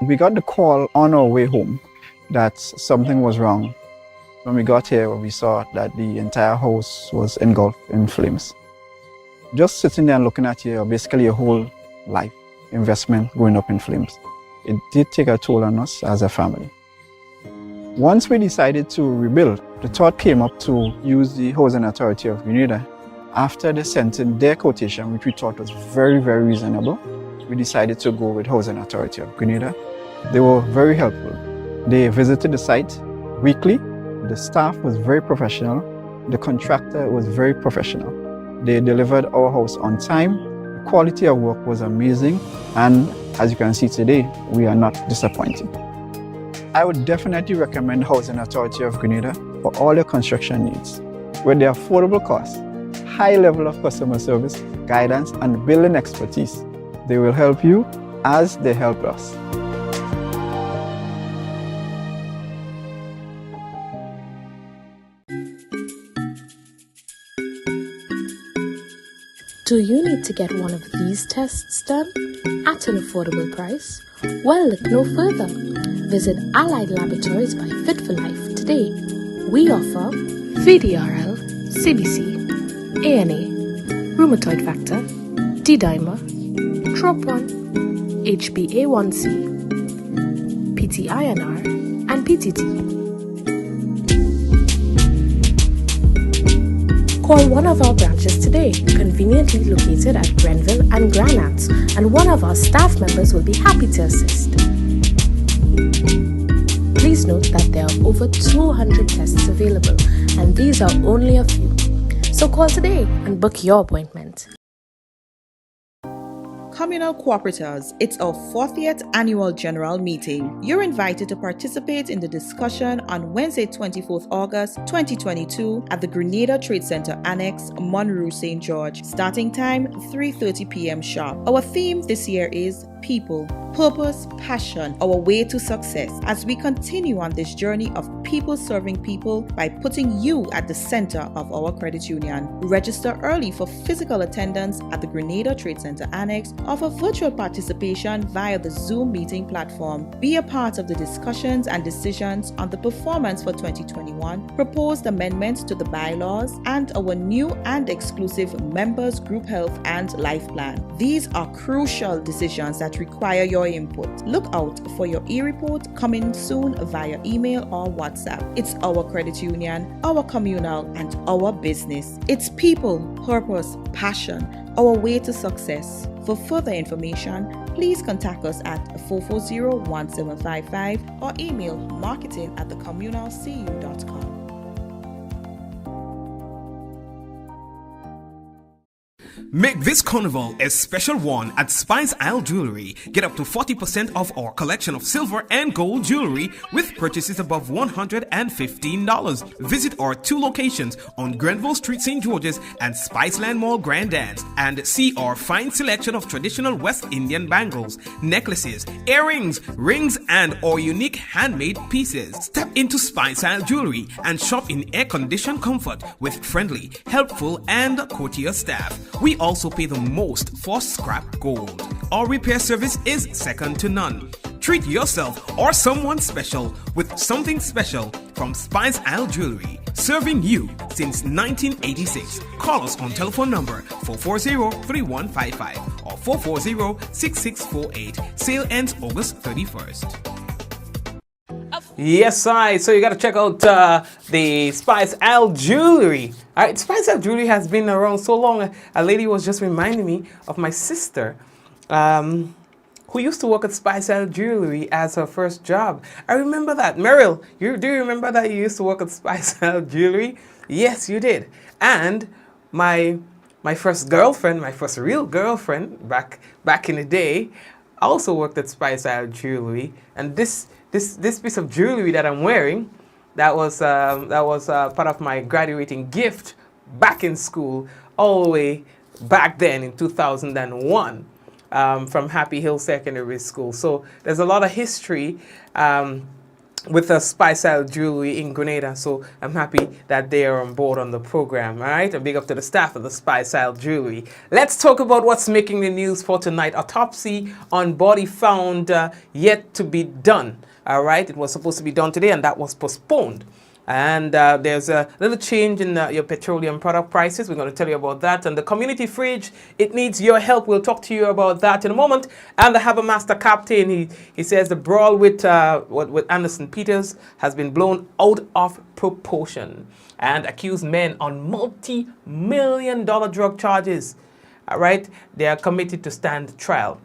We got the call on our way home that something was wrong. When we got here, we saw that the entire house was engulfed in flames. Just sitting there and looking at you, basically your whole life investment going up in flames. It did take a toll on us as a family. Once we decided to rebuild, the thought came up to use the Housing Authority of Grenada. After they sent in their quotation, which we thought was very, very reasonable, we decided to go with Housing Authority of Grenada. They were very helpful. They visited the site weekly. The staff was very professional. The contractor was very professional. They delivered our house on time. The quality of work was amazing. And as you can see today, we are not disappointed. I would definitely recommend Housing Authority of Grenada for all your construction needs. With their affordable costs, high level of customer service, guidance, and building expertise, they will help you as they help us. Do you need to get one of these tests done at an affordable price? Well, look no further. Visit Allied Laboratories by Fit for Life today. We offer VDRL, CBC, ANA, rheumatoid factor, D-dimer, TROP1, HbA1c, PTINR, and PTT. Call one of our branches today, conveniently located at Grenville and Granats, and one of our staff members will be happy to assist. Please note that there are over 200 tests available, and these are only a few. So call today and book your appointment. Communal Cooperators, it's our 40th annual general meeting. You're invited to participate in the discussion on Wednesday, 24th August 2022 at the Grenada Trade Center Annex, Monroe, St. George. Starting time 3:30 p.m. sharp. Our theme this year is People, Purpose, Passion, Our Way to Success, as we continue on this journey of people serving people by putting you at the center of our credit union. Register early for physical attendance at the Grenada Trade Center Annex or for virtual participation via the Zoom meeting platform. Be a part of the discussions and decisions on the performance for 2021, proposed amendments to the bylaws, and our new and exclusive members group health and life plan. These are crucial decisions that require your input. Look out for your e-report coming soon via email or WhatsApp. It's our credit union, our communal, and our business. It's people, purpose, passion, our way to success. For further information, please contact us at 440-1755 or email marketing@thecommunalcu.com. Make this carnival a special one at Spice Isle Jewelry. Get up to 40% off our collection of silver and gold jewelry with purchases above $115. Visit our two locations on Grenville Street, St. George's and Spiceland Mall, Grand Dance, and see our fine selection of traditional West Indian bangles, necklaces, earrings, rings, and our unique handmade pieces. Step into Spice Isle Jewelry and shop in air-conditioned comfort with friendly, helpful, and courteous staff. We also pay the most for scrap gold. Our repair service is second to none. Treat yourself or someone special with something special from Spice Isle Jewelry, serving you since 1986. Call us on telephone number 440-3155 or 440-6648. Sale ends August 31st. Yes, I. So you got to check out the Spice Isle Jewelry. All right, Spice Isle Jewelry has been around so long. A lady was just reminding me of my sister, who used to work at Spice Isle Jewelry as her first job. I remember that. Meryl, do you remember that you used to work at Spice Isle Jewelry? Yes, you did. And my first girlfriend, my first real girlfriend back in the day, also worked at Spice Isle Jewelry. And this piece of jewelry that I'm wearing, that was part of my graduating gift back in school, all the way back then in 2001, from Happy Hill Secondary School. So there's a lot of history with the Spice Isle Jewelry in Grenada. So I'm happy that they are on board on the program. All right, a big up to the staff of the Spice Isle Jewelry. Let's talk about what's making the news for tonight. Autopsy on body found yet to be done. All right, it was supposed to be done today, and that was postponed. And there's a little change in your petroleum product prices. We're going to tell you about that. And the community fridge, it needs your help. We'll talk to you about that in a moment. And the Harbour Master Captain, he says the brawl with Anderson Peters has been blown out of proportion. And accused men on multi-million-dollar drug charges. All right, they are committed to stand trial.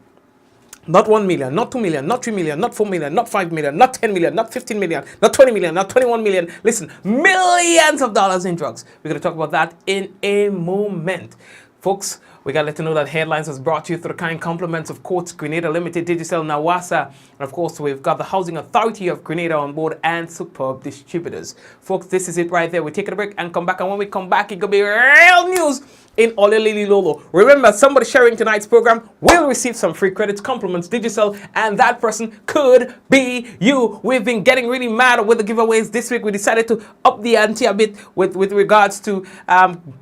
Not 1 million, not 2 million, not 3 million, not 4 million, not 5 million, not 10 million, not 15 million, not 20 million, not 21 million. Listen, millions of dollars in drugs. We're going to talk about that in a moment. Folks, we got to let you know that Headlines was brought to you through the kind compliments of Courts Grenada Limited, Digicel Nawasa, and of course we've got the Housing Authority of Grenada on board and superb distributors. Folks, this is it right there. We're taking a break and come back, and when we come back, it's going to be real news in Olelili Lolo. Remember, somebody sharing tonight's program will receive some free credits, compliments, Digicel, and that person could be you. We've been getting really mad with the giveaways this week. We decided to up the ante a bit with regards to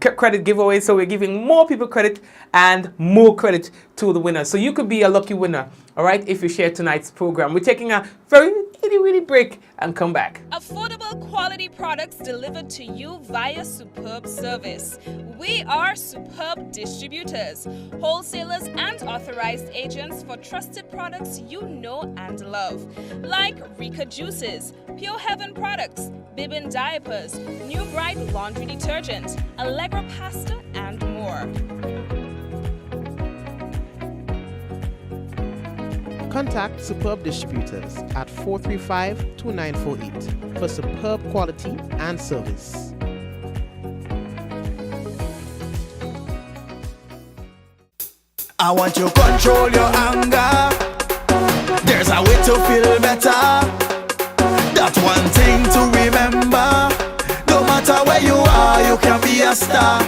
credit giveaways, so we're giving more people credit and more credit to the winners. So you could be a lucky winner, all right, if you share tonight's program. We're taking a very itty-bitty break and come back. Affordable quality products delivered to you via superb service. We are Superb Distributors, wholesalers and authorized agents for trusted products you know and love, like Rika Juices, Pure Heaven products, Bibbin diapers, New Bright laundry detergent, Allegra pasta, and more. Contact Superb Distributors at 435-2948 for superb quality and service. I want to control your anger. There's a way to feel better. That's one thing to remember. No matter where you are, you can be a star.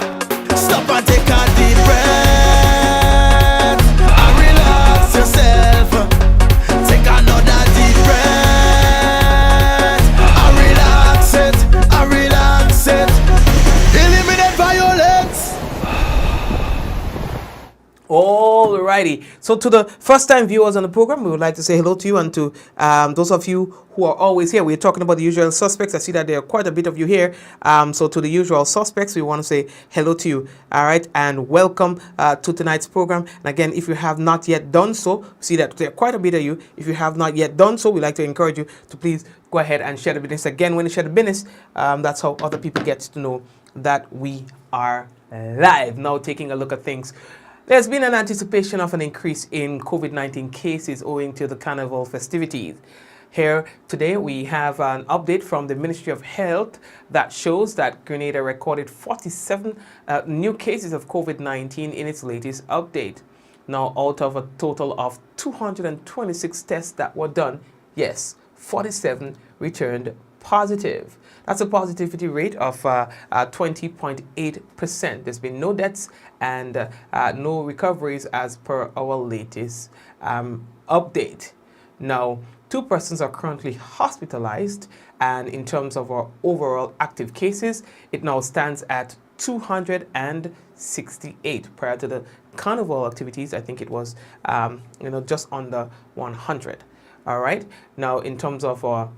Stop and take a deep breath and relax yourself. Take another deep breath and relax it, and relax it. Eliminate violence. Alrighty, so to the first-time viewers on the program, we would like to say hello to you, and to those of you who are always here. We're talking about the usual suspects. I see that there are quite a bit of you here. So to the usual suspects, we want to say hello to you, all right, and welcome to tonight's program. And again, if you have not yet done so, see that there are quite a bit of you. If you have not yet done so, we'd like to encourage you to please go ahead and share the business. Again, when you share the business, that's how other people get to know that we are live. Now, taking a look at things. There's been an anticipation of an increase in COVID-19 cases owing to the Carnival festivities. Here today we have an update from the Ministry of Health that shows that Grenada recorded 47 new cases of COVID-19 in its latest update. Now, out of a total of 226 tests that were done, yes, 47 returned positive. That's a positivity rate of 20.8%. There's been no deaths and no recoveries as per our latest update. Now, 2 persons are currently hospitalized, and in terms of our overall active cases, it now stands at 268. Prior to the carnival activities, I think it was just under 100. All right. Now, in terms of our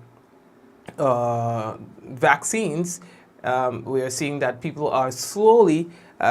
vaccines, we are seeing that people are slowly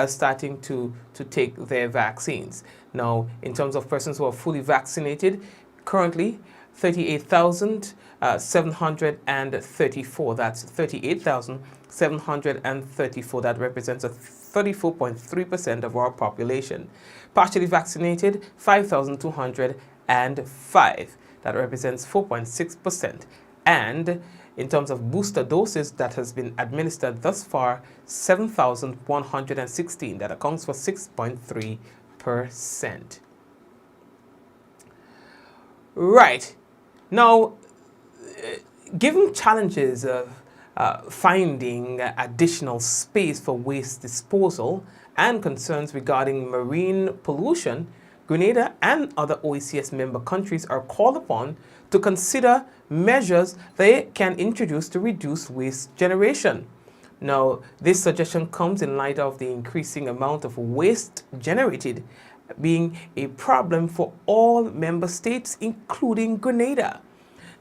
starting to take their vaccines. Now, in terms of persons who are fully vaccinated, currently 38,734. That's 38,734. That represents a 34.3% of our population. Partially vaccinated, 5,205. That represents 4.6%. And in terms of booster doses that has been administered thus far, 7,116. That accounts for 6.3%. Right. Now, given challenges of finding additional space for waste disposal and concerns regarding marine pollution, Grenada and other OECS member countries are called upon to consider measures they can introduce to reduce waste generation. Now, this suggestion comes in light of the increasing amount of waste generated being a problem for all member states, including Grenada.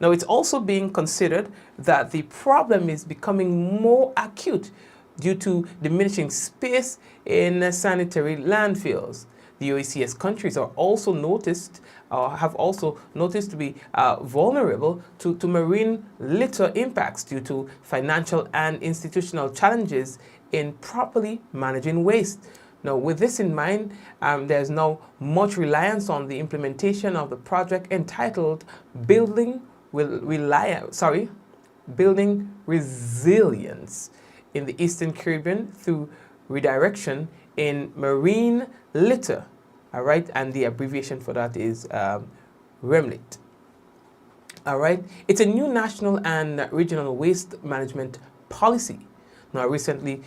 Now, it's also being considered that the problem is becoming more acute due to diminishing space in sanitary landfills. The OECS countries are also have also noticed to be vulnerable to marine litter impacts due to financial and institutional challenges in properly managing waste. Now, with this in mind, there's now much reliance on the implementation of the project entitled Building Resilience in the Eastern Caribbean through redirection in marine litter. All right, and the abbreviation for that is REMLIT. All right, it's a new national and regional waste management policy. Now, recently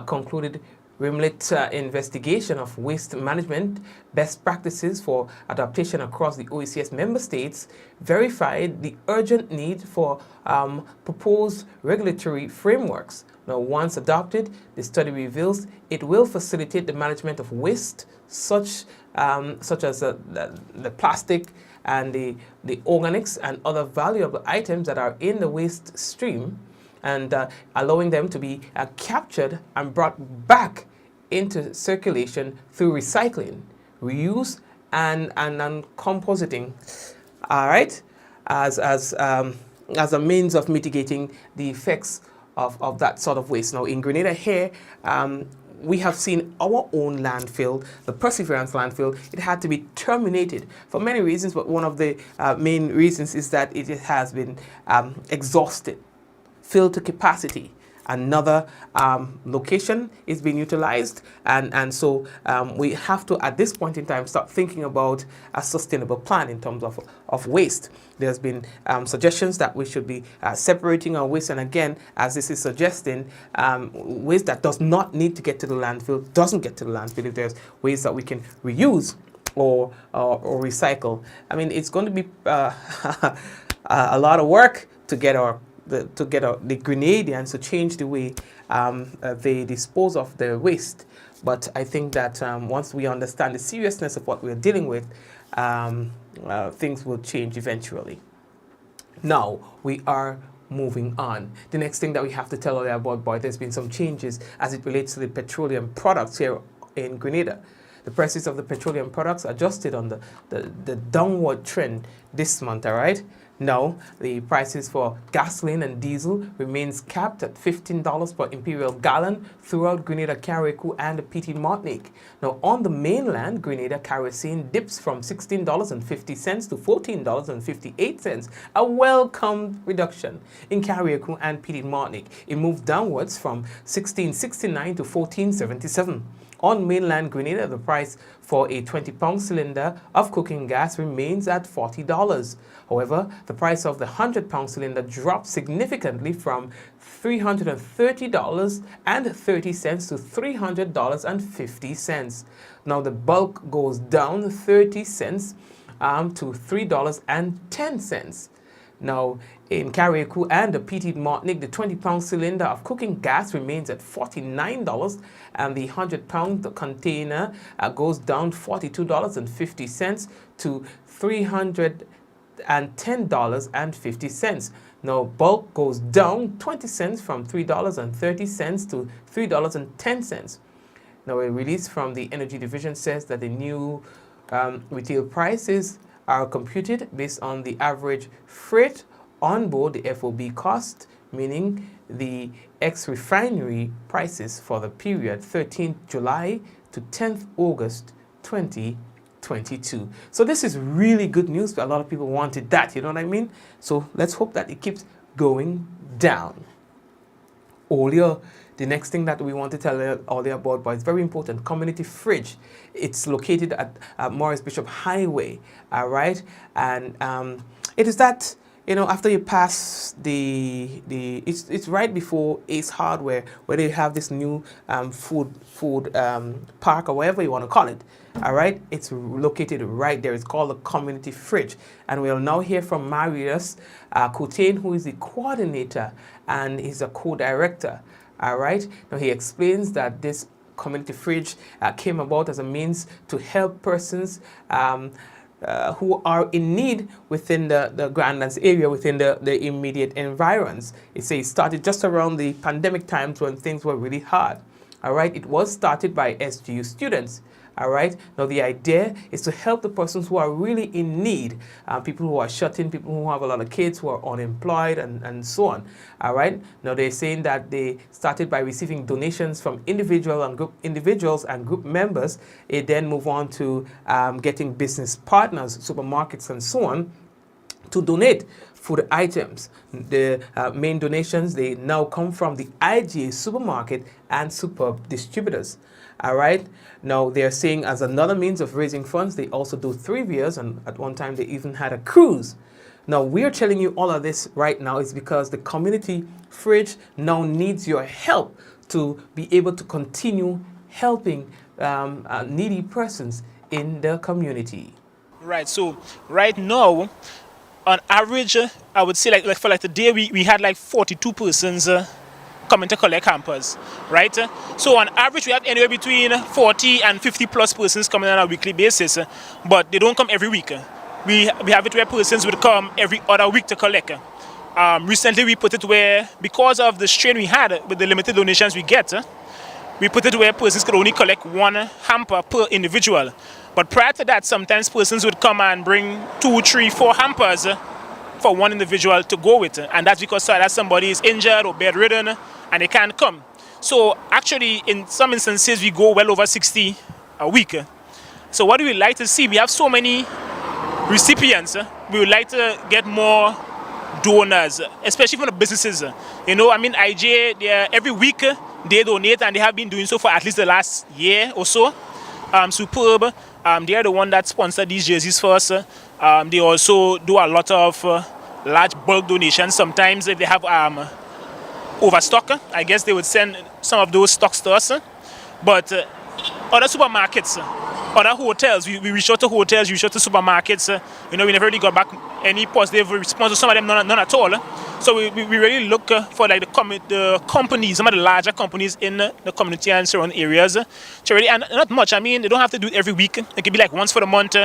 concluded REMLIT investigation of waste management best practices for adaptation across the OECS member states verified the urgent need for proposed regulatory frameworks. Now, once adopted, the study reveals it will facilitate the management of waste such as the plastic and the organics and other valuable items that are in the waste stream, and allowing them to be captured and brought back into circulation through recycling, reuse, and compositing. All right, as a means of mitigating the effects of that sort of waste. Now, in Grenada here, we have seen our own landfill, the Perseverance landfill. It had to be terminated for many reasons, but one of the main reasons is that it has been exhausted, filled to capacity. Another location is being utilized, and so we have to, at this point in time, start thinking about a sustainable plan in terms of waste. There's been suggestions that we should be separating our waste, and again, as this is suggesting, waste that does not need to get to the landfill doesn't get to the landfill. If there's ways that we can reuse or recycle, I mean, it's going to be a lot of work to get the Grenadians to change the way they dispose of their waste. But I think that once we understand the seriousness of what we're dealing with, things will change eventually. Now, we are moving on. The next thing that we have to tell you about, there's been some changes as it relates to the petroleum products here in Grenada. The prices of the petroleum products adjusted on the downward trend this month, all right? Now, the prices for gasoline and diesel remains capped at $15 per imperial gallon throughout Grenada, Carriacou, and the Petite Martinique. Now, on the mainland, Grenada kerosene dips from $16.50 to $14.58, a welcome reduction. In Carriacou and Petite Martinique, it moved downwards from $16.69 to $14.77. On mainland Grenada, the price for a 20-pound cylinder of cooking gas remains at $40. However, the price of the 100-pound cylinder dropped significantly from $330.30 to $300.50. Now, the bulk goes down 30 cents to $3.10. Now, in Carriacou and the Petite Martinique, the 20-pound cylinder of cooking gas remains at $49, and the 100-pound container goes down $42.50 to $310.50. Now, bulk goes down 20 cents from $3.30 to $3.10. Now, a release from the Energy Division says that the new retail prices are computed based on the average freight on board the FOB cost, meaning the ex-refinery prices for the period 13th July to 10th August 2022. So this is really good news. A lot of people wanted that, you know what I mean? So let's hope that it keeps going down. Earlier, the next thing that we want to tell all you about, but it's very important, community fridge. It's located at Morris Bishop Highway, all right? And it is that you know, after you pass it's right before Ace Hardware, where they have this new food park, or whatever you want to call it. All right, it's located right there. It's called the Community Fridge, and we'll now hear from Marius Coutain, who is the coordinator and is a co-director. All right, now he explains that this Community Fridge came about as a means to help persons who are in need within the Grandlands area, within the immediate environs. It started just around the pandemic times when things were really hard. All right, it was started by SGU students. All right, now the idea is to help the persons who are really in need, people who are shut in, people who have a lot of kids who are unemployed, and so on. All right, now they're saying that they started by receiving donations from individuals and group members. It then move on to getting business partners, supermarkets, and so on, to donate food items. The main donations, they now come from the IGA supermarket and Superb distributors. All right. Now they're saying as another means of raising funds, they also do 3 beers, and at one time they even had a cruise. Now we're telling you all of this right now is because the Community Fridge now needs your help to be able to continue helping needy persons in the community. Right. So right now, on average, I would say like for today we had like 42 persons coming to collect hampers, right? So on average we have anywhere between 40 and 50 plus persons coming on a weekly basis, but they don't come every week. We have it where persons would come every other week to collect. Recently we put it where, because of the strain we had with the limited donations we get, we put it where persons could only collect 1 hamper per individual. But prior to that, sometimes persons would come and bring 2, 3, 4 hampers for 1 individual to go with, and that's because somebody is injured or bedridden and they can't come. So actually in some instances we go well over 60 a week. So what do we like to see? We have so many recipients. We would like to get more donors, especially from the businesses. You know, I mean, IJ, every week they donate, and they have been doing so for at least the last year or so. Superb, they are the one that sponsored these jerseys for us. They also do a lot of large bulk donations. Sometimes if they have overstock, I guess they would send some of those stocks to us. But other supermarkets, other hotels, we reach out to hotels, we reach out to supermarkets. You know, we never really got back any positive response to some of them, none at all. So we really look for like the companies, some of the larger companies in the community and surrounding areas to really, and not much. I mean, they don't have to do it every week. It could be like once for the month.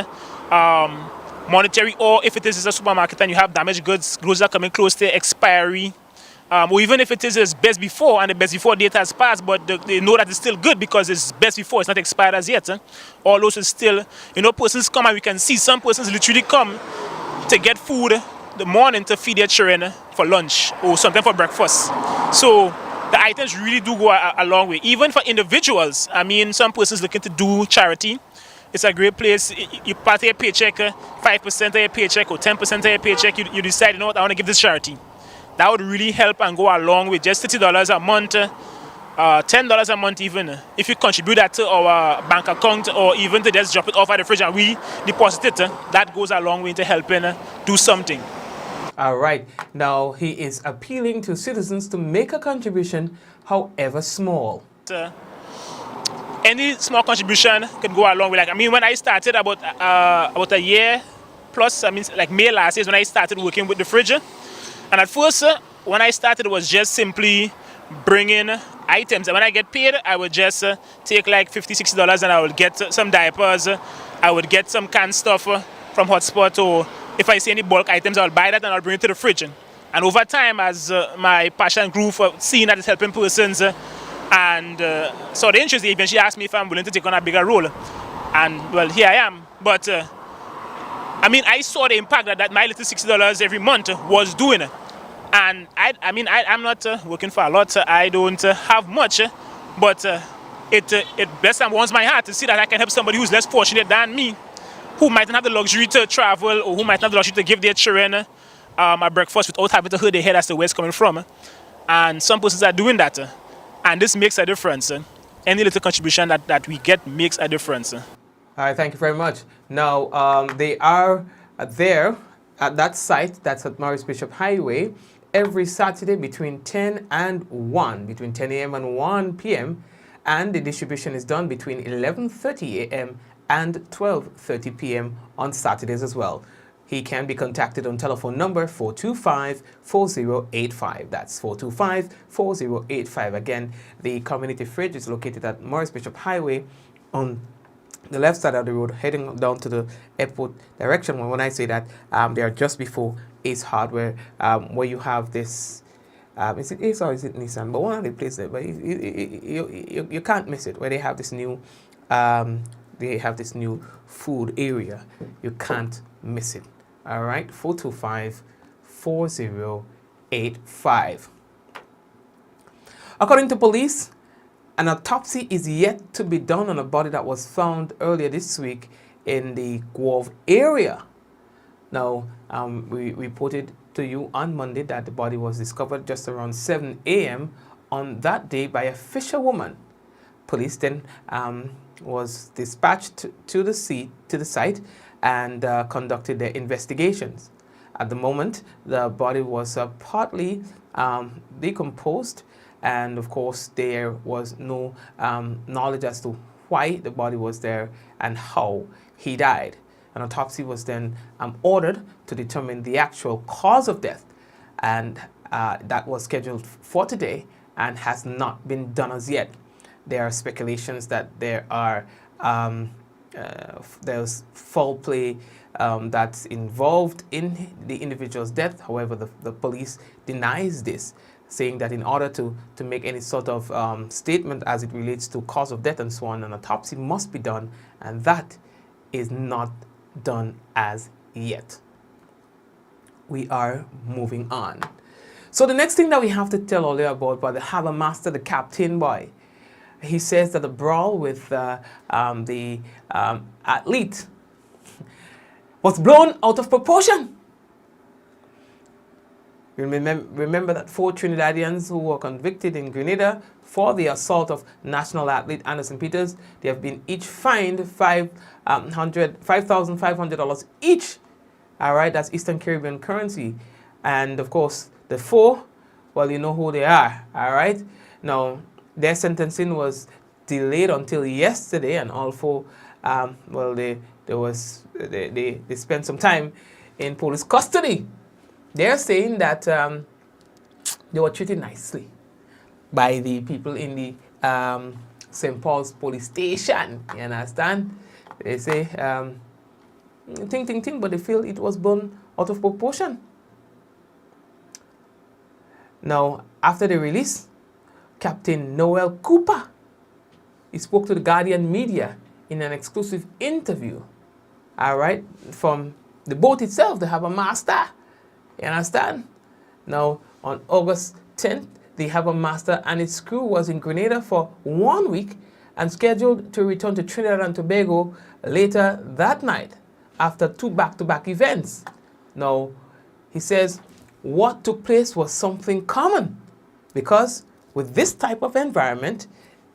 Monetary, or if it is a supermarket and you have damaged goods that are coming close to expiry, or even if it is best before and the best before date has passed, but they know that it's still good because it's best before, it's not expired as yet. All those is still, you know, persons come, and we can see some persons literally come to get food the morning to feed their children for lunch or something for breakfast. So the items really do go a long way. Even for individuals, I mean, some persons looking to do charity. It's a great place. You part of your paycheck, 5% of your paycheck or 10% of your paycheck, you decide, you know what, I want to give this charity. That would really help and go along with just $30 a month, $10 a month even. If you contribute that to our bank account, or even to just drop it off at the fridge and we deposit it, that goes a long way into helping do something. All right. Now he is appealing to citizens to make a contribution, however small. Any small contribution can go a long way. Like, I mean, when I started about a year plus, I mean, like May last year is when I started working with the fridge. And at first, when I started, it was just simply bringing items. And when I get paid, I would just take like $50, $60 and I would get some diapers. I would get some canned stuff from Hotspot, or if I see any bulk items, I'll buy that and I'll bring it to the fridge. And over time, as my passion grew for seeing that it's helping persons, and so the interest, they eventually asked me if I'm willing to take on a bigger role. And well, here I am. But I mean, I saw the impact that my little $60 every month was doing. And I'm not working for a lot. I don't have much, but it blesses and warms my heart to see that I can help somebody who's less fortunate than me, who might not have the luxury to travel, or who might not have the luxury to give their children a breakfast without having to hurt their head as to where it's coming from. And some persons are doing that. And this makes a difference. Any little contribution that we get makes a difference. All right, thank you very much. Now, they are there at that site, that's at Morris Bishop Highway, every Saturday between 10 and 1, between 10 a.m. and 1 p.m., and the distribution is done between 11:30 a.m. and 12:30 p.m. on Saturdays as well. He can be contacted on telephone number 425-4085. That's 425-4085. Again, the community fridge is located at Morris Bishop Highway on the left side of the road, heading down to the airport direction. When I say that, they are just before Ace Hardware, where you have this, is it Ace or is it Nissan? But one of the places, but you can't miss it, where they have this new, food area. You can't miss it. All right, 425-4085. According to police, an autopsy is yet to be done on a body that was found earlier this week in the Grove area. Now, we reported to you on Monday that the body was discovered just around 7 a.m. on that day by a fisherwoman. Police then was dispatched to the site and conducted their investigations. At the moment, the body was partly decomposed, and of course there was no knowledge as to why the body was there and how he died. An autopsy was then ordered to determine the actual cause of death, and that was scheduled for today and has not been done as yet. There are speculations that there's foul play that's involved in the individual's death. However, the police denies this, saying that in order to make any sort of statement as it relates to cause of death and so on, an autopsy must be done, and that is not done as yet. We are moving on. So the next thing that we have to tell all you about the Harbour Master, the Captain Boy. He says that the brawl with the athlete was blown out of proportion. Remember that 4 Trinidadians who were convicted in Grenada for the assault of national athlete Anderson Peters, they have been each fined $5,500 each. All right, that's Eastern Caribbean currency. And of course, the 4, well, you know who they are. All right. Now, their sentencing was delayed until yesterday, and all 4, they spent some time in police custody. They're saying that they were treated nicely by the people in the St. Paul's police station. You understand? They say, but they feel it was blown out of proportion. Now, after the release, Captain Noel Cooper, he spoke to the Guardian media in an exclusive interview, all right, from the boat itself, the Harbour Master. You understand? Now, on August 10th, the Harbour Master and its crew was in Grenada for 1 week and scheduled to return to Trinidad and Tobago later that night after 2 back-to-back events. Now, he says what took place was something common, because with this type of environment,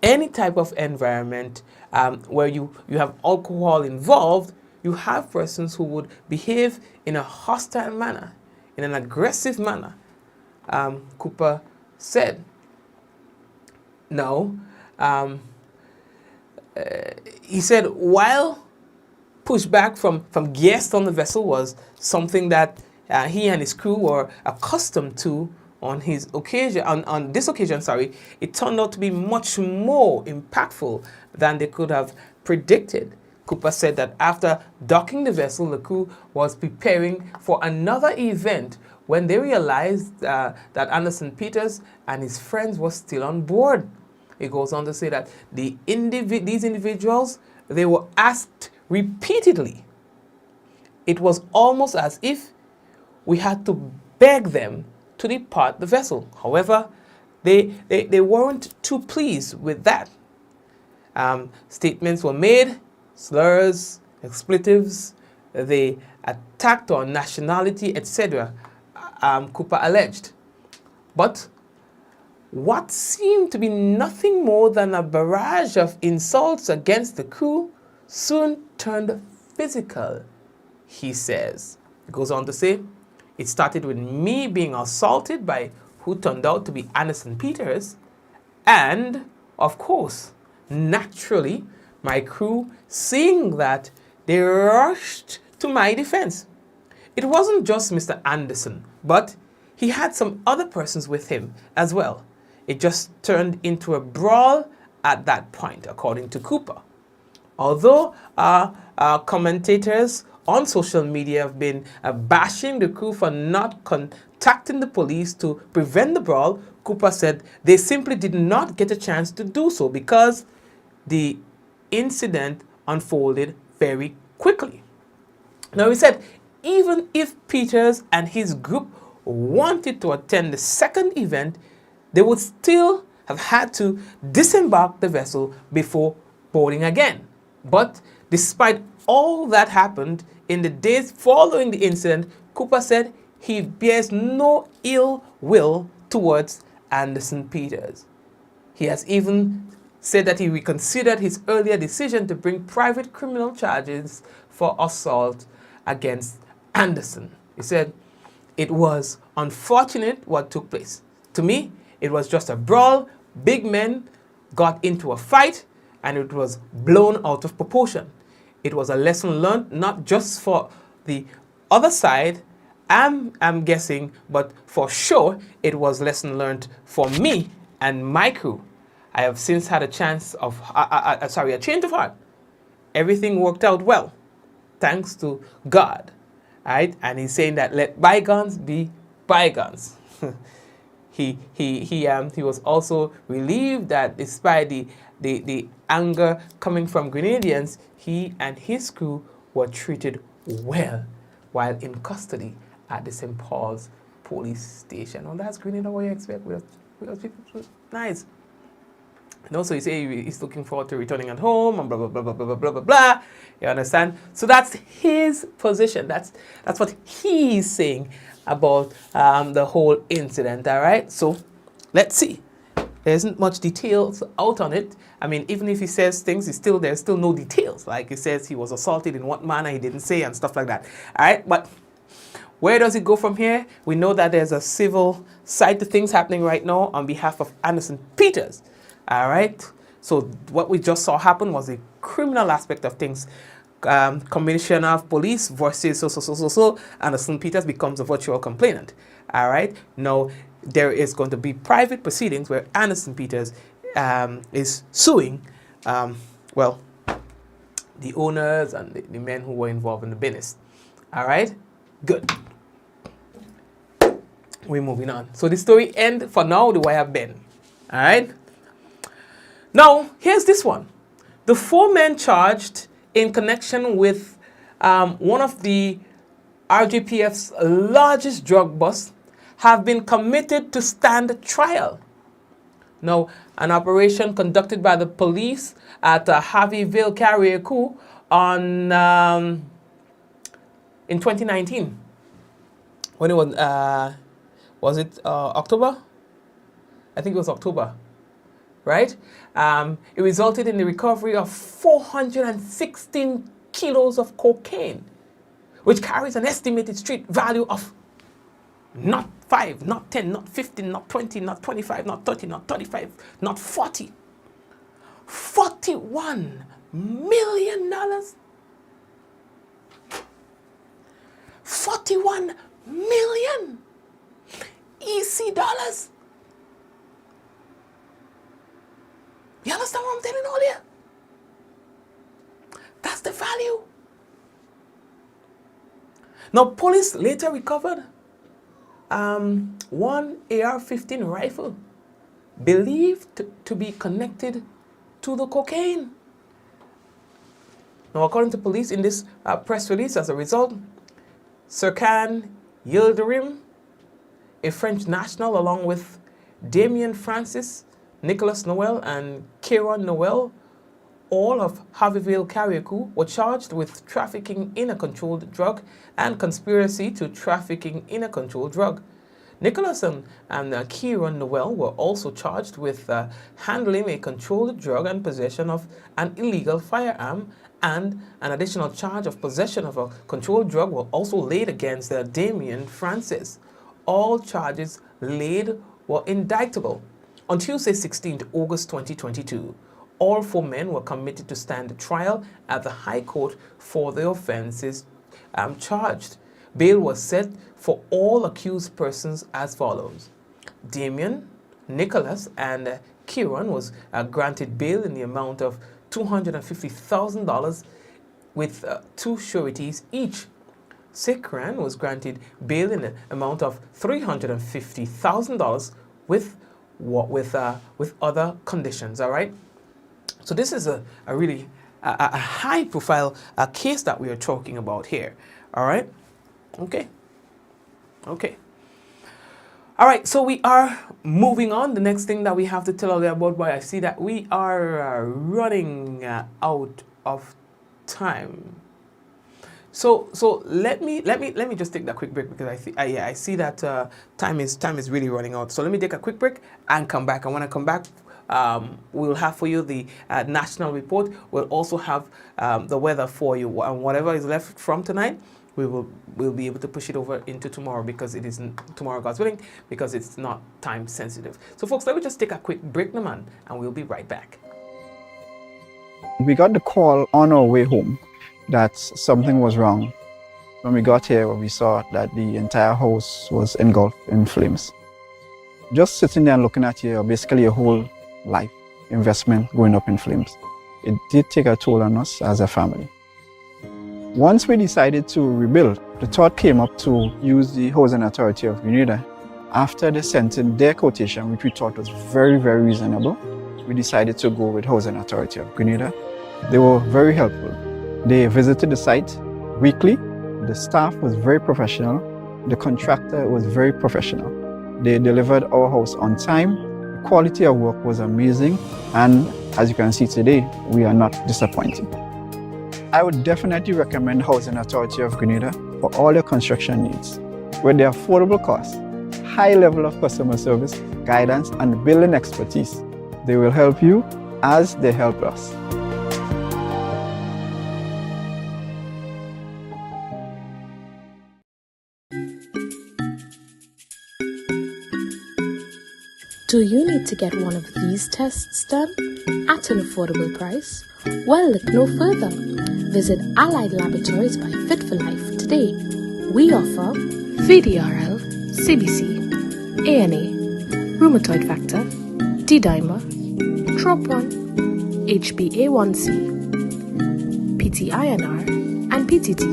any type of environment where you have alcohol involved, you have persons who would behave in a hostile manner, in an aggressive manner, Cooper said. Now, he said while pushback from guests on the vessel was something that he and his crew were accustomed to on this occasion, it turned out to be much more impactful than they could have predicted. Cooper said that after docking the vessel, the crew was preparing for another event when they realized that Anderson Peters and his friends were still on board. He goes on to say that these individuals, they were asked repeatedly. It was almost as if we had to beg them to depart the vessel. However, they weren't too pleased with that. Statements were made, slurs, expletives, they attacked our nationality, etc., Cooper alleged. But what seemed to be nothing more than a barrage of insults against the crew soon turned physical, he says. It goes on to say, it started with me being assaulted by who turned out to be Anderson Peters, and, of course, naturally, my crew, seeing that, they rushed to my defense. It wasn't just Mr. Anderson, but he had some other persons with him as well. It just turned into a brawl at that point, according to Cooper. Although our commentators on social media have been bashing the crew for not contacting the police to prevent the brawl, Cooper said they simply did not get a chance to do so because the incident unfolded very quickly. Now, he said even if Peters and his group wanted to attend the second event, they would still have had to disembark the vessel before boarding again. But despite all that happened in the days following the incident, Cooper said he bears no ill will towards Anderson Peters. He has even said that he reconsidered his earlier decision to bring private criminal charges for assault against Anderson. He said, it was unfortunate what took place. To me, it was just a brawl. Big men got into a fight and it was blown out of proportion. It was a lesson learned, not just for the other side, I'm guessing, but for sure it was lesson learned for me and my crew. I have since had a change of heart. Everything worked out well, thanks to God. Right? And he's saying that let bygones be bygones. He was also relieved that despite the anger coming from Grenadians, he and his crew were treated well while in custody at the St. Paul's police station. Oh, that's Grenada, what you expect. We have people, nice. And also he say he's looking forward to returning at home and blah, blah, blah, blah, blah, blah, blah, blah. You understand? So that's his position. That's what he's saying about the whole incident, all right? So let's see. There isn't much details out on it. I mean, even if he says things, there's still no details. Like he says he was assaulted in what manner he didn't say and stuff like that. All right, but where does it go from here? We know that there's a civil side to things happening right now on behalf of Anderson Peters. All right, so what we just saw happen was the criminal aspect of things. Commissioner of Police versus so. Anderson Peters becomes a virtual complainant. All right, now there is going to be private proceedings where Anderson Peters is suing, well, the owners and the men who were involved in the business. All right, good. We're moving on. So the story ends for now the way I've been. All right. Now, here's this one. The 4 men charged in connection with one of the RGPF's largest drug busts have been committed to stand trial. Now, an operation conducted by the police at Harveyville Carrier Coup in 2019. When it was it October? I think it was October. Right? It resulted in the recovery of 416 kilos of cocaine, which carries an estimated street value of not 5, not 10, not 15, not 20, not 25, not 30, not 35, not 40. $41 million. $41 million EC dollars. You understand what I'm telling all you? That's the value. Now, police later recovered one AR-15 rifle believed to be connected to the cocaine. Now, according to police in this press release, as a result, Serkan Yildirim, a French national, along with Damien Francis, Nicholas Noel, and Kieran Noel, all of Harveyville Carrier Coup, were charged with trafficking in a controlled drug and conspiracy to trafficking in a controlled drug. Nicholas and Kieran Noel were also charged with handling a controlled drug and possession of an illegal firearm, and an additional charge of possession of a controlled drug were also laid against Damien Francis. All charges laid were indictable. On Tuesday, 16th August 2022, all 4 men were committed to stand trial at the High Court for the offences charged. Bail was set for all accused persons as follows. Damien, Nicholas, and Kieran was granted bail in the amount of $250,000 with 2 sureties each. Sikran was granted bail in the amount of $350,000 with other conditions. All right. So this is a really high-profile case that we are talking about here. All right. Okay. All right, so we are moving on. The next thing that we have to tell you about, I see that we are running out of time. So let me just take that quick break, because I see that time is really running out. So let me take a quick break and come back. And when I come back, we'll have for you the national report. We'll also have the weather for you, and whatever is left from tonight, we'll be able to push it over into tomorrow, because it isn't tomorrow, God's willing, because it's not time sensitive. So folks, let me just take a quick break, man, and we'll be right back. We got the call on our way home that something was wrong. When we got here, we saw that the entire house was engulfed in flames. Just sitting there and looking at basically your whole life investment going up in flames. It did take a toll on us as a family. Once we decided to rebuild, the thought came up to use the Housing Authority of Grenada. After they sent in their quotation, which we thought was very, very reasonable, we decided to go with Housing Authority of Grenada. They were very helpful. They visited the site weekly. The staff was very professional. The contractor was very professional. They delivered our house on time. The quality of work was amazing. And as you can see today, we are not disappointed. I would definitely recommend Housing Authority of Grenada for all your construction needs. With their affordable costs, high level of customer service, guidance, and building expertise, they will help you as they help us. Do you need to get one of these tests done at an affordable price? Well, look no further. Visit Allied Laboratories by Fit for Life today. We offer VDRL, CBC, ANA, rheumatoid factor, D-dimer, TROP1, HbA1c, PTINR, and PTT.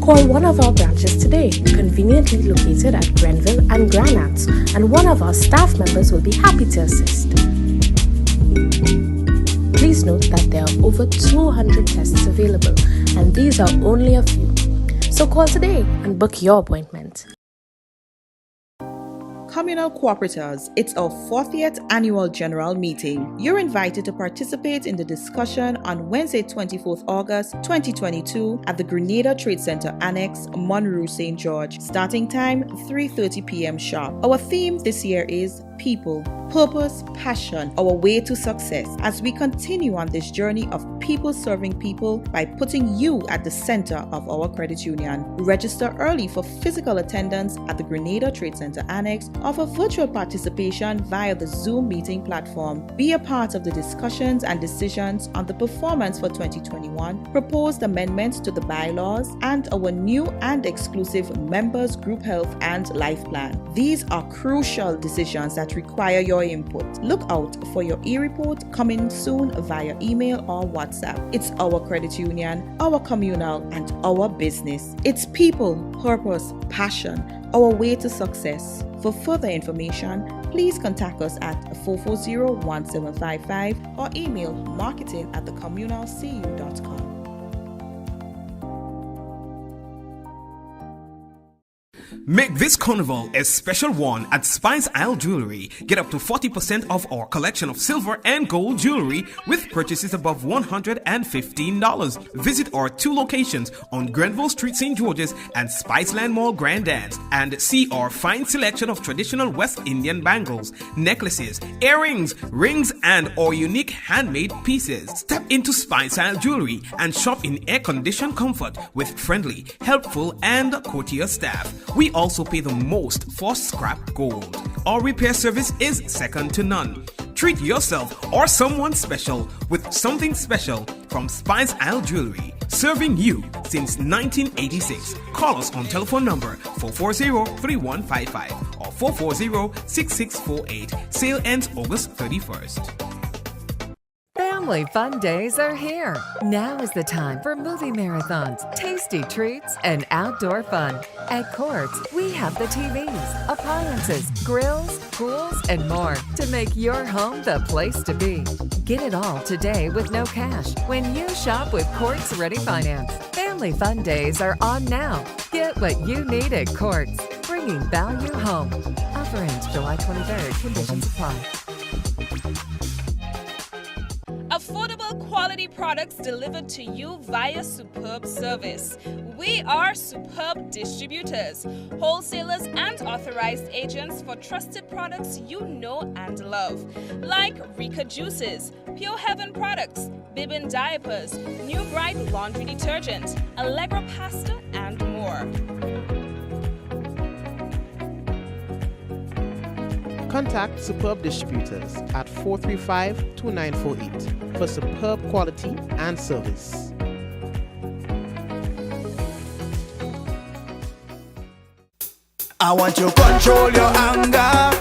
Call one of our branches today, conveniently located at Grenville and Granats, and one of our staff members will be happy to assist. Please note that there are over 200 tests available, and these are only a few. So call today and book your appointment. Communal Cooperators, it's our 40th annual general meeting. You're invited to participate in the discussion on Wednesday, 24th August 2022 at the Grenada Trade Center Annex, Monroe, St. George. Starting time 3:30 p.m. sharp. Our theme this year is People, Purpose, Passion, Our Way to Success, as we continue on this journey of people serving people by putting you at the center of our credit union. Register early for physical attendance at the Grenada Trade Center Annex or for virtual participation via the Zoom meeting platform. Be a part of the discussions and decisions on the performance for 2021, proposed amendments to the bylaws, and our new and exclusive members group health and life plan. These are crucial decisions that require your input. Look out for your e-report coming soon via email or WhatsApp. It's our credit union, our communal, and our business. It's people, purpose, passion, our way to success. For further information, please contact us at 440-1755 or email marketing@thecommunalcu.com. Make this carnival a special one at Spice Isle Jewelry. Get up to 40% off our collection of silver and gold jewelry with purchases above $115. Visit our 2 locations on Grenville Street, St. George's and Spiceland Mall, Grand Dance, and see our fine selection of traditional West Indian bangles, necklaces, earrings, rings, and our unique handmade pieces. Step into Spice Isle Jewelry and shop in air-conditioned comfort with friendly, helpful, and courteous staff. We also pay the most for scrap gold. Our repair service is second to none. Treat yourself or someone special with something special from Spice Isle Jewelry. Serving you since 1986. Call us on telephone number 440-3155 or 440-6648. Sale ends August 31st. Family fun days are here. Now is the time for movie marathons, tasty treats, and outdoor fun. At Courts, we have the TVs, appliances, grills, pools, and more to make your home the place to be. Get it all today with no cash when you shop with Courts Ready Finance. Family fun days are on now. Get what you need at Courts, bringing value home. Offer ends July 23rd. Conditions apply. Affordable quality products delivered to you via superb service. We are Superb Distributors, wholesalers and authorized agents for trusted products you know and love, like Rika Juices, Pure Heaven products, Bibbin diapers, New Bright laundry detergent, Allegra pasta, and more. Contact Superb Distributors at 435-2948 for superb quality and service. I want you to control your anger.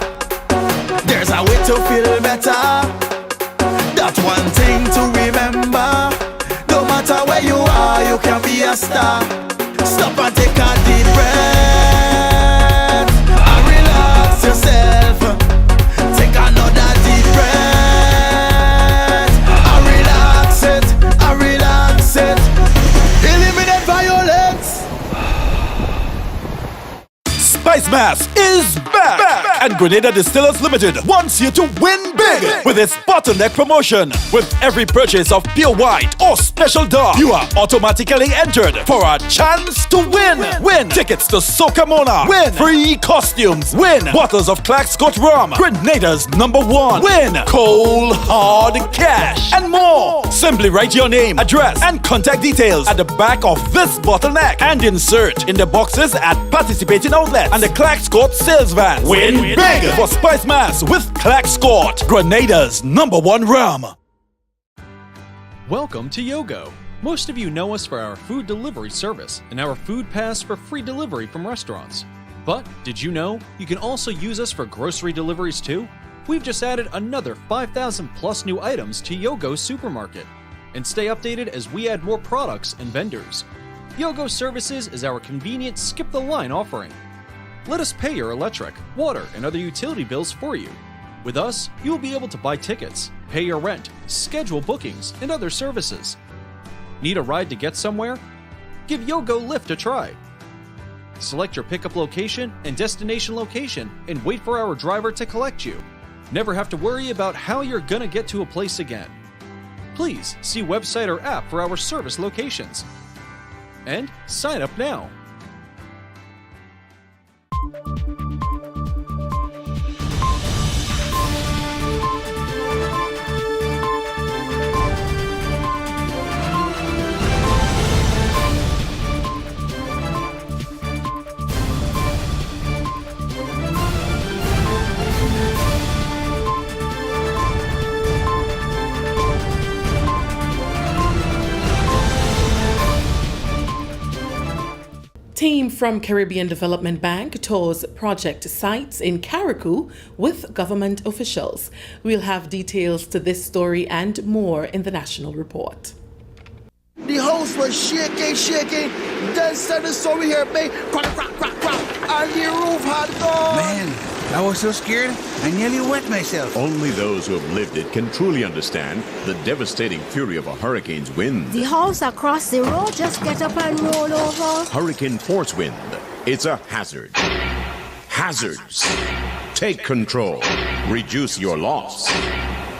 There's a way to feel better. That's one thing to remember. No matter where you are, you can be a star. Stop and take a deep breath and relax yourself. Take another deep breath and relax it, and relax it. Eliminate violence. Spice Mass is back! And Grenada Distillers Limited wants you to win big with its bottleneck promotion. With every purchase of pure white or special dark, you are automatically entered for a chance to win. Win tickets to Soca Mona. Win free costumes. Win bottles of Clack Scott Rum, Grenada's #1. Win cold hard cash and more. Simply write your name, address, and contact details at the back of this bottleneck and insert in the boxes at participating outlets and the Clack Scott sales vans. Win big for Spice Mass with Clack Scott, Grenada's #1 rum. Welcome to Yogo. Most of you know us for our food delivery service and our food pass for free delivery from restaurants. But did you know you can also use us for grocery deliveries too? We've just added another 5,000 plus new items to Yogo's supermarket. And stay updated as we add more products and vendors. Yogo Services is our convenient skip the line offering. Let us pay your electric, water, and other utility bills for you. With us, you'll be able to buy tickets, pay your rent, schedule bookings, and other services. Need a ride to get somewhere? Give Yogo Lyft a try. Select your pickup location and destination location and wait for our driver to collect you. Never have to worry about how you're gonna get to a place again. Please see website or app for our service locations. And sign up now. Team from Caribbean Development Bank tours project sites in Carriacou with government officials. We'll have details to this story and more in the National Report. The house was shaking. Then suddenly saw we hear bang, crack, and the roof had gone. Man, I was so scared, I nearly wet myself. Only those who have lived it can truly understand the devastating fury of a hurricane's wind. The house across the road just get up and roll over. Hurricane force wind. It's a hazard. Hazards. Take control. Reduce your loss.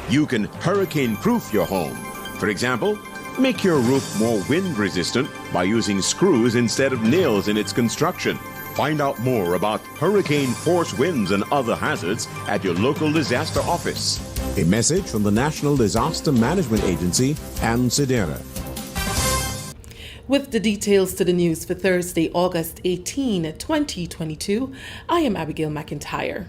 You can hurricane-proof your home. For example, make your roof more wind-resistant by using screws instead of nails in its construction. Find out more about hurricane-force winds and other hazards at your local disaster office. A message from the National Disaster Management Agency and SEDERA. With the details to the news for Thursday, August 18, 2022, I am Abigail McIntyre.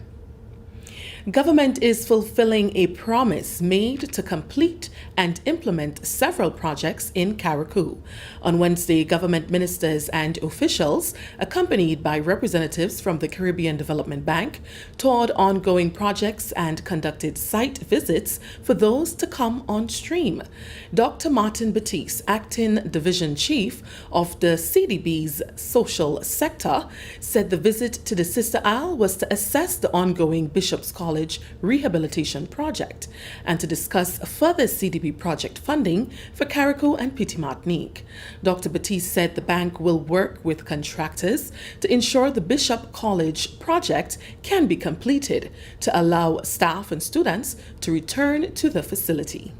Government is fulfilling a promise made to complete and implement several projects in Carriacou. On Wednesday, government ministers and officials, accompanied by representatives from the Caribbean Development Bank, toured ongoing projects and conducted site visits for those to come on stream. Dr. Martin Batiste, acting division chief of the CDB's social sector, said the visit to the Sister Isle was to assess the ongoing Bishop's College rehabilitation project and to discuss further CDB project funding for Carriacou and Petite Martinique. Dr. Batiste said the bank will work with contractors to ensure the Bishop College project can be completed to allow staff and students to return to the facility.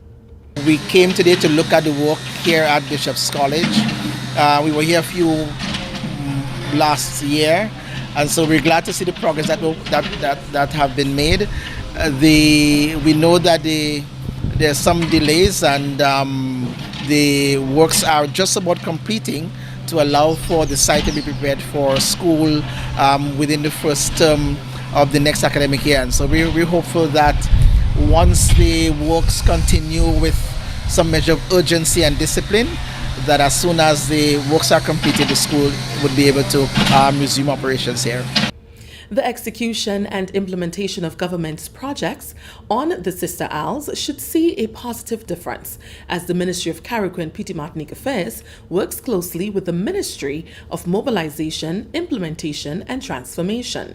We came today to look at the work here at Bishop's College. We were here a few last year, and so we're glad to see the progress that have been made. We know that there's some delays, and the works are just about completing to allow for the site to be prepared for school within the first term of the next academic year. And so we're hopeful that once the works continue with some measure of urgency and discipline, that as soon as the works are completed, the school would be able to resume operations here. The execution and implementation of government's projects on the Sister Isles should see a positive difference as the Ministry of Carriacou and Petite Martinique Affairs works closely with the Ministry of Mobilization, Implementation and Transformation.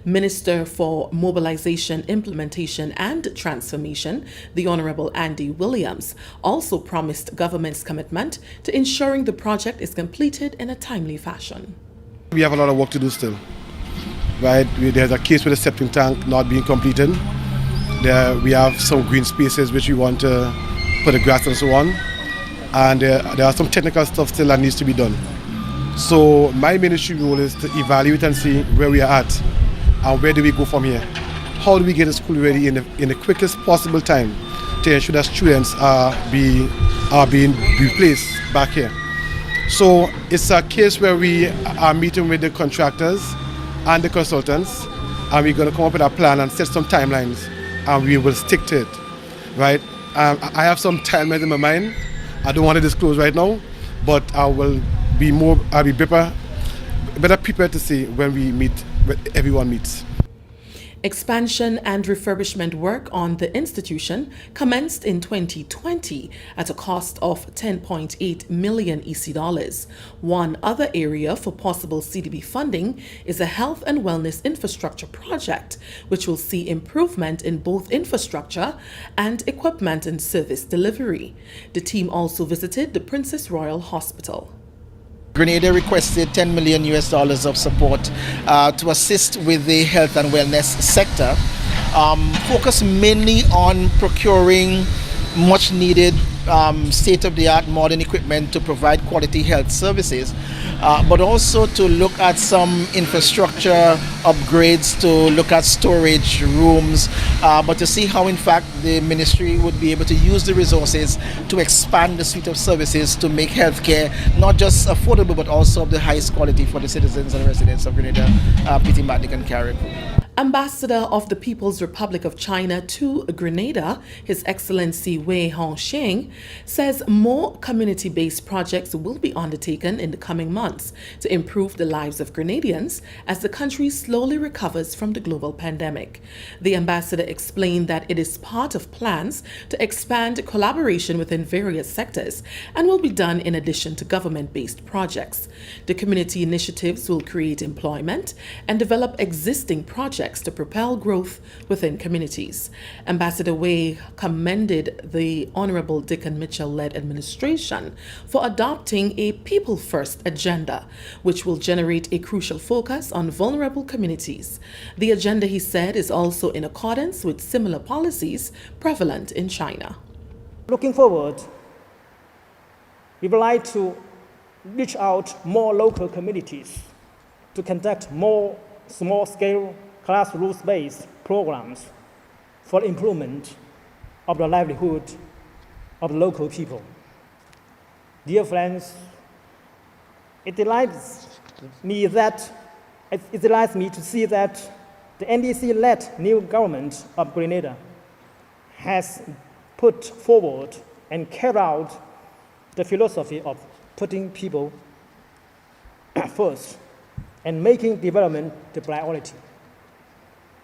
Minister for Mobilization, Implementation and Transformation, the Honorable Andy Williams, also promised government's commitment to ensuring the project is completed in a timely fashion. We have a lot of work to do still. Right, there's a case with the septic tank not being completed. We have some green spaces which we want to put the grass and so on. And there are some technical stuff still that needs to be done. So my ministry role is to evaluate and see where we are at and where do we go from here. How do we get the school ready in the quickest possible time to ensure that students are being replaced back here. So it's a case where we are meeting with the contractors and the consultants, and we're going to come up with a plan and set some timelines, and we will stick to it, right? I have some timelines in my mind. I don't want to disclose right now, but I'll be better prepared to see when we meet, when everyone meets. Expansion and refurbishment work on the institution commenced in 2020 at a cost of 10.8 million EC dollars. One other area for possible CDB funding is a health and wellness infrastructure project, which will see improvement in both infrastructure and equipment and service delivery. The team also visited the Princess Royal Hospital. Grenada requested $10 million of support to assist with the health and wellness sector, focused mainly on procuring much needed state-of-the-art modern equipment to provide quality health services, but also to look at some infrastructure upgrades, to look at storage rooms, but to see how in fact the ministry would be able to use the resources to expand the suite of services to make healthcare not just affordable but also of the highest quality for the citizens and residents of Grenada, Petite Martinique and Carriacou. Ambassador of the People's Republic of China to Grenada, His Excellency Wei Hongxing, says more community-based projects will be undertaken in the coming months to improve the lives of Grenadians as the country slowly recovers from the global pandemic. The ambassador explained that it is part of plans to expand collaboration within various sectors and will be done in addition to government-based projects. The community initiatives will create employment and develop existing projects projects to propel growth within communities. Ambassador Wei commended the Honorable Dickon Mitchell-led administration for adopting a people-first agenda, which will generate a crucial focus on vulnerable communities. The agenda, he said, is also in accordance with similar policies prevalent in China. Looking forward, we would like to reach out more local communities to conduct more small-scale grassroots-based programs for improvement of the livelihood of local people. Dear friends, it delights me to see that the NDC-led new government of Grenada has put forward and carried out the philosophy of putting people first and making development the priority,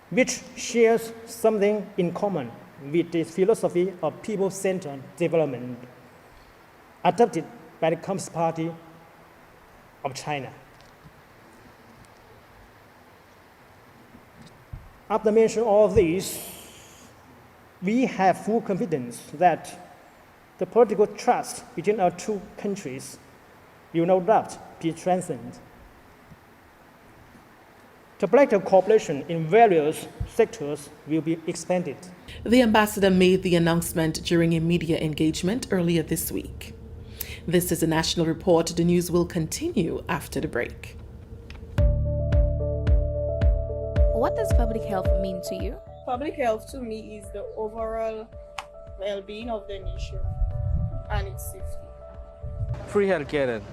which shares something in common with the philosophy of people-centered development adopted by the Communist Party of China. After mentioning all this, we have full confidence that the political trust between our two countries will no doubt be strengthened. The bilateral cooperation in various sectors will be expanded. The ambassador made the announcement during a media engagement earlier this week. This is a national report. The news will continue after the break. What does public health mean to you? Public health to me is the overall well-being of the nation and its safety. Free healthcare, then.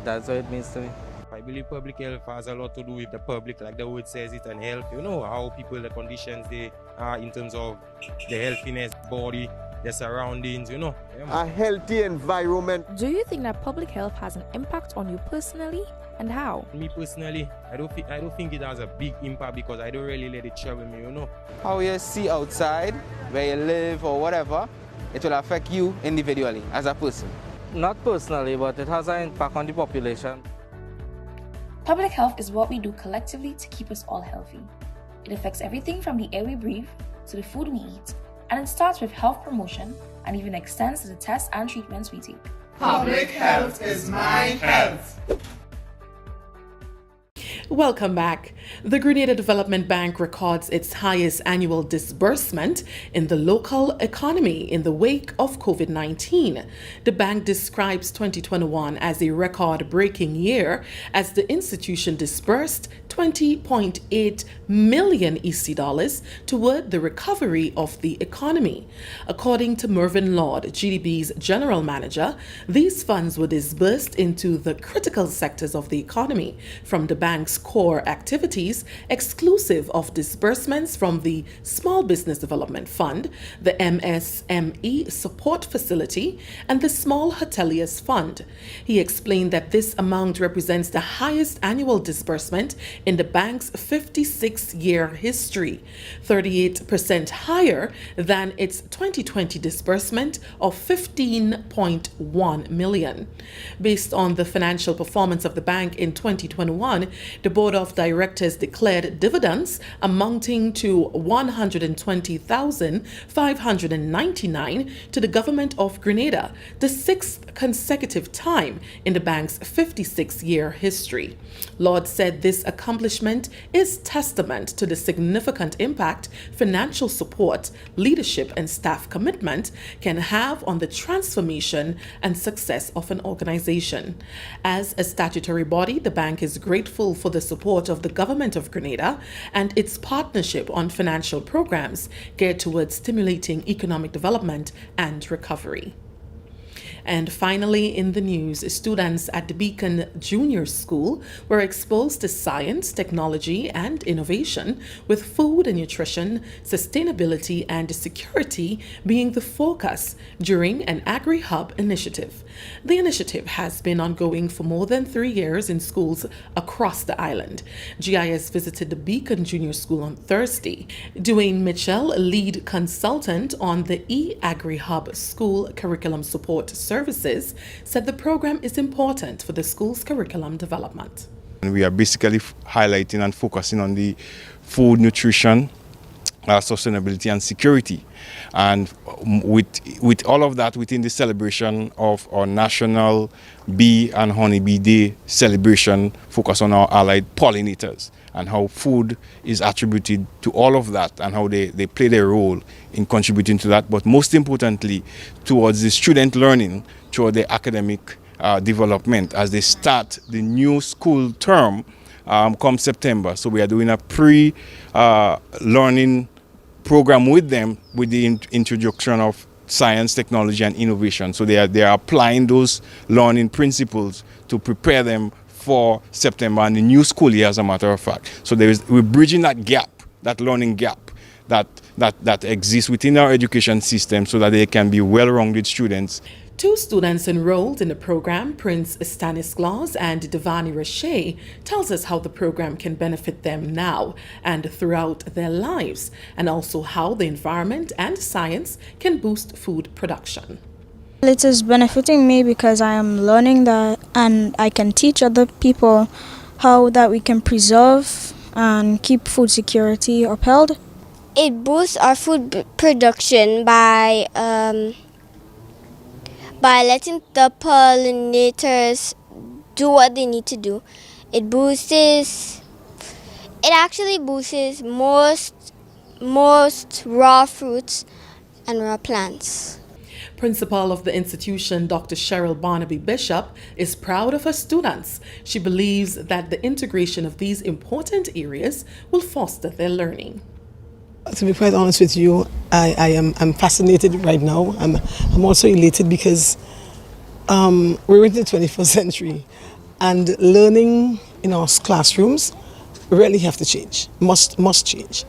That's what it means to me. I believe public health has a lot to do with the public, like the word says it, and health. You know, how people, the conditions they are in terms of the healthiness, body, their surroundings, you know. A healthy environment. Do you think that public health has an impact on you personally, and how? Me personally, I don't think it has a big impact because I don't really let it trouble me, you know. How you see outside, where you live or whatever, it will affect you individually as a person. Not personally, but it has an impact on the population. Public health is what we do collectively to keep us all healthy. It affects everything from the air we breathe to the food we eat, and it starts with health promotion and even extends to the tests and treatments we take. Public health is my health. Welcome back. The Grenada Development Bank records its highest annual disbursement in the local economy in the wake of COVID-19. The bank describes 2021 as a record-breaking year as the institution disbursed 20.8 million EC dollars toward the recovery of the economy. According to Mervyn Lord, GDB's general manager, these funds were disbursed into the critical sectors of the economy from the bank's core activities, exclusive of disbursements from the Small Business Development Fund, the MSME Support Facility, and the Small Hoteliers Fund. He explained that this amount represents the highest annual disbursement in the bank's 56-year history, 38% higher than its 2020 disbursement of 15.1 million. Based on the financial performance of the bank in 2021, the Board of Directors declared dividends amounting to 120,599 to the government of Grenada, the sixth consecutive time in the bank's 56-year history. Lord said this accomplishment is testament to the significant impact financial support, leadership, and staff commitment can have on the transformation and success of an organization. As a statutory body, the bank is grateful for the support of the government of Grenada and its partnership on financial programs geared towards stimulating economic development and recovery. And finally, in the news, students at the Beacon Junior School were exposed to science, technology, and innovation, with food and nutrition, sustainability, and security being the focus during an Agri-Hub initiative. The initiative has been ongoing for more than 3 years in schools across the island. GIS visited the Beacon Junior School on Thursday. Dwayne Mitchell, lead consultant on the Agri-Hub School Curriculum Support Services, said the program is important for the school's curriculum development. And we are basically highlighting and focusing on the food, nutrition, sustainability and security. And with all of that within the celebration of our National Bee and Honeybee Day celebration, focus on our allied pollinators and how food is attributed to all of that and how they play their role in contributing to that, but most importantly towards the student learning, toward their academic development as they start the new school term come September. So we are doing a pre-learning program with them with the introduction of science, technology and innovation. So they are applying those learning principles to prepare them for September and the new school year, as a matter of fact. So we're bridging that gap, that learning gap that exists within our education system so that they can be well-rounded students. 2 students enrolled in the program, Prince Stanislaus and Devani Roche, tells us how the program can benefit them now and throughout their lives, and also how the environment and science can boost food production. It is benefiting me because I am learning that, and I can teach other people how that we can preserve and keep food security upheld. It boosts our food production by letting the pollinators do what they need to do. It actually boosts most raw fruits and raw plants. Principal of the institution, Dr. Cheryl Barnaby Bishop, is proud of her students. She believes that the integration of these important areas will foster their learning. To be quite honest with you, I'm fascinated right now. I'm also elated because we're in the 21st century and learning in our classrooms really have to change, must change.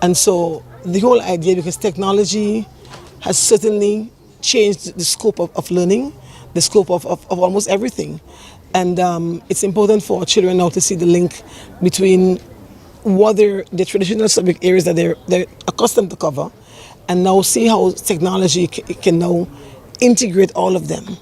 And so the whole idea, because technology has certainly changed the scope of learning, the scope of almost everything. And it's important for our children now to see the link between what the traditional subject areas that they're accustomed to cover, and now see how technology can now integrate all of them.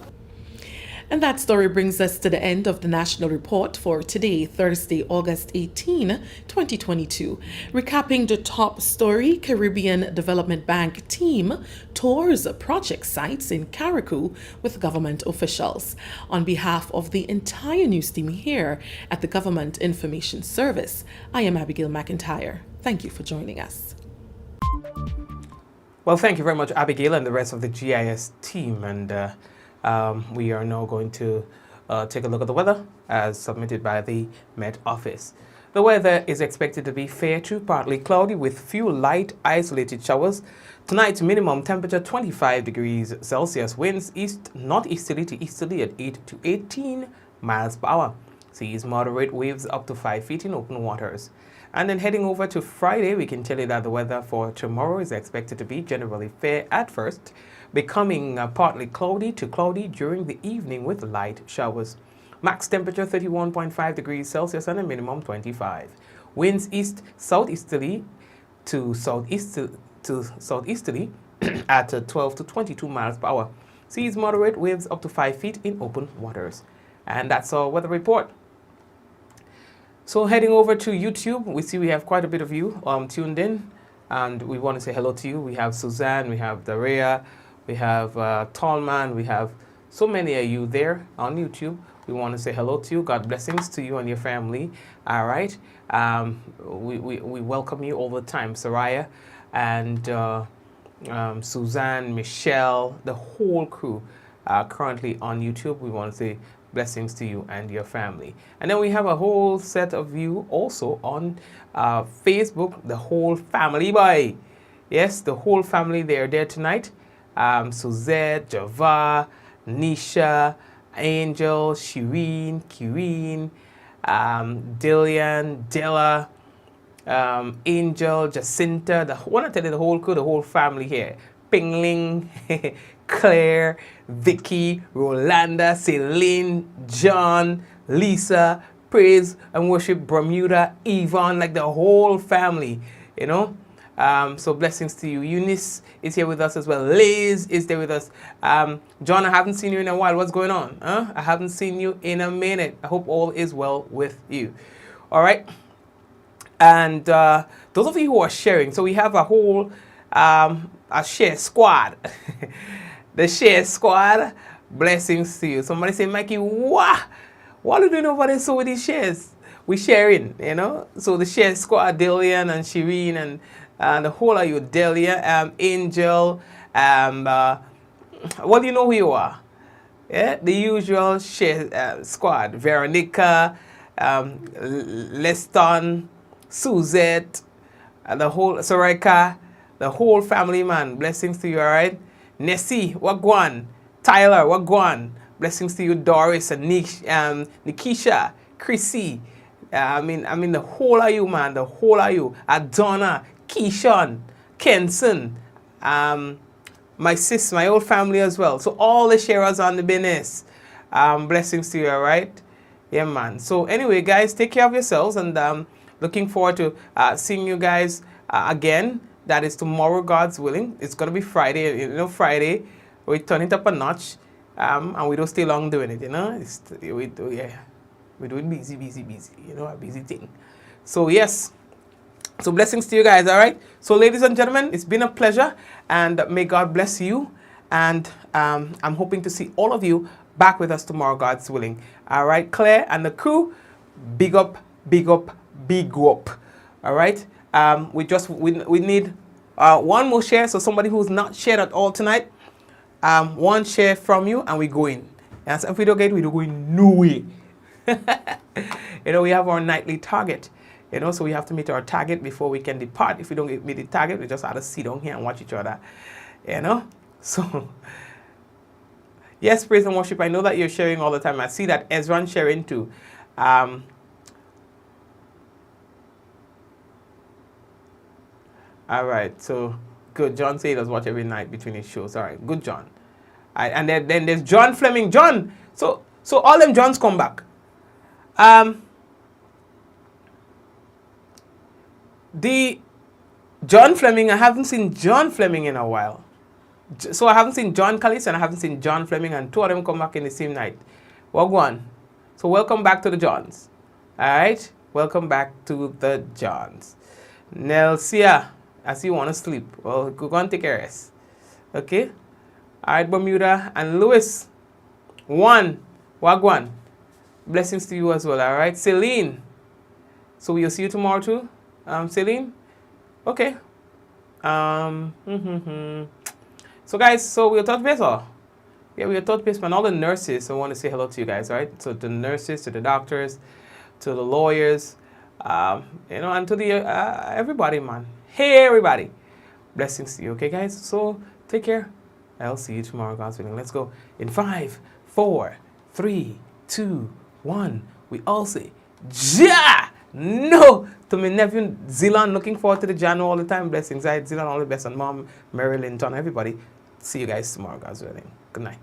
And that story brings us to the end of the National Report for today, Thursday, August 18, 2022. Recapping the top story, Caribbean Development Bank team tours project sites in Carriacou with government officials. On behalf of the entire news team here at the Government Information Service, I am Abigail McIntyre. Thank you for joining us. Well, thank you very much, Abigail, and the rest of the GIS team. And we are now going to take a look at the weather as submitted by the Met Office. The weather is expected to be fair to partly cloudy with few light isolated showers. Tonight's minimum temperature 25 degrees Celsius. Winds northeasterly to easterly at 8 to 18 miles per hour. Seas moderate, waves up to 5 feet in open waters. And then heading over to Friday, we can tell you that the weather for tomorrow is expected to be generally fair at first, becoming partly cloudy to cloudy during the evening with light showers. Max temperature 31.5 degrees Celsius and a minimum 25. Winds southeasterly to southeasterly at 12 to 22 miles per hour. Seas moderate, waves up to 5 feet in open waters. And that's our weather report. So heading over to YouTube, we see we have quite a bit of you tuned in, and we want to say hello to you. We have Suzanne, we have Daria, we have Tallman, we have so many of you there on YouTube. We want to say hello to you. God blessings to you and your family. All right. We welcome you all the time. Soraya and Suzanne, Michelle, the whole crew currently on YouTube. We want to say blessings to you and your family. And then we have a whole set of you also on Facebook, the whole family, boy. Yes, the whole family, they are there tonight. Suzette, Java, Nisha, Angel, Shireen, Kireen, Dillian, Della, Angel, Jacinta, I want to tell you the whole crew, the whole family here. Pingling, Claire, Vicky, Rolanda, Celine, John, Lisa, Praise and Worship, Bermuda, Yvonne, like the whole family, you know. So blessings to you. Eunice is here with us as well. Liz is there with us. John, I haven't seen you in a while. What's going on? I haven't seen you in a minute. I hope all is well with you. All right. And those of you who are sharing, so we have a whole a share squad. The share squad, blessings to you. Somebody say, Mikey, what are you doing over there so with these shares? We sharing, you know. So the share squad, Delian and Shireen and the whole of you, Delia, Angel, what do you know who you are? Yeah, the usual share squad, Veronica, Leston, Suzette, the whole Soreka, the whole family, man. Blessings to you, all right? Nessie, Wagwan, Tyler, Wagwan. Blessings to you, Doris and Nikisha, Chrissy. I mean, the whole of you, man. The whole of you. Adonna, Keishon, Kenson, my sis, my old family as well. So all the sharers on the business. Blessings to you, all right? Yeah, man. So anyway, guys, take care of yourselves, and looking forward to seeing you guys again. That is tomorrow, God's willing. It's going to be Friday. You know, Friday, we turn it up a notch, and we don't stay long doing it, you know. We do it busy, you know, a busy thing. So, yes. So, blessings to you guys, all right? So, ladies and gentlemen, it's been a pleasure, and may God bless you. And I'm hoping to see all of you back with us tomorrow, God's willing. All right, Claire and the crew, big up, big up, big up. All right? We need one more share. So somebody who's not shared at all tonight, one share from you, and we go in. And so if we don't get it, we don't go in no way. You know, we have our nightly target. You know, so we have to meet our target before we can depart. If we don't meet the target, we just have to sit down here and watch each other. You know? So, yes, praise and worship. I know that you're sharing all the time. I see that Ezra's sharing too. All right, so good. John said he does watch every night between his shows. All right, good, John. And then there's John Fleming. John, so all them Johns come back. The John Fleming, I haven't seen John Fleming in a while. So I haven't seen John Callis and I haven't seen John Fleming, and two of them come back in the same night. Well, go on. So welcome back to the Johns. All right, welcome back to the Johns. Nelsia, I see you want to sleep. Well, go and take a rest. Okay? All right, Bermuda and Lewis. Wagwan. Blessings to you as well, all right? Celine. So we'll see you tomorrow too? Celine? Okay. So guys, so we'll touch base, or? Yeah, we'll touch base, man. All the nurses, I want to say hello to you guys, all right? So the nurses, to the doctors, to the lawyers, you know, and to the everybody, man. Hey, everybody. Blessings to you, okay, guys? So take care. I'll see you tomorrow, God's willing. Let's go. In 5, 4, 3, 2, 1. We all say, Ja! No! To my nephew, Zilan, looking forward to the Jano all the time. Blessings. Zilan, all the best. And Mom, Marilyn, John, everybody. See you guys tomorrow, God's willing. Good night.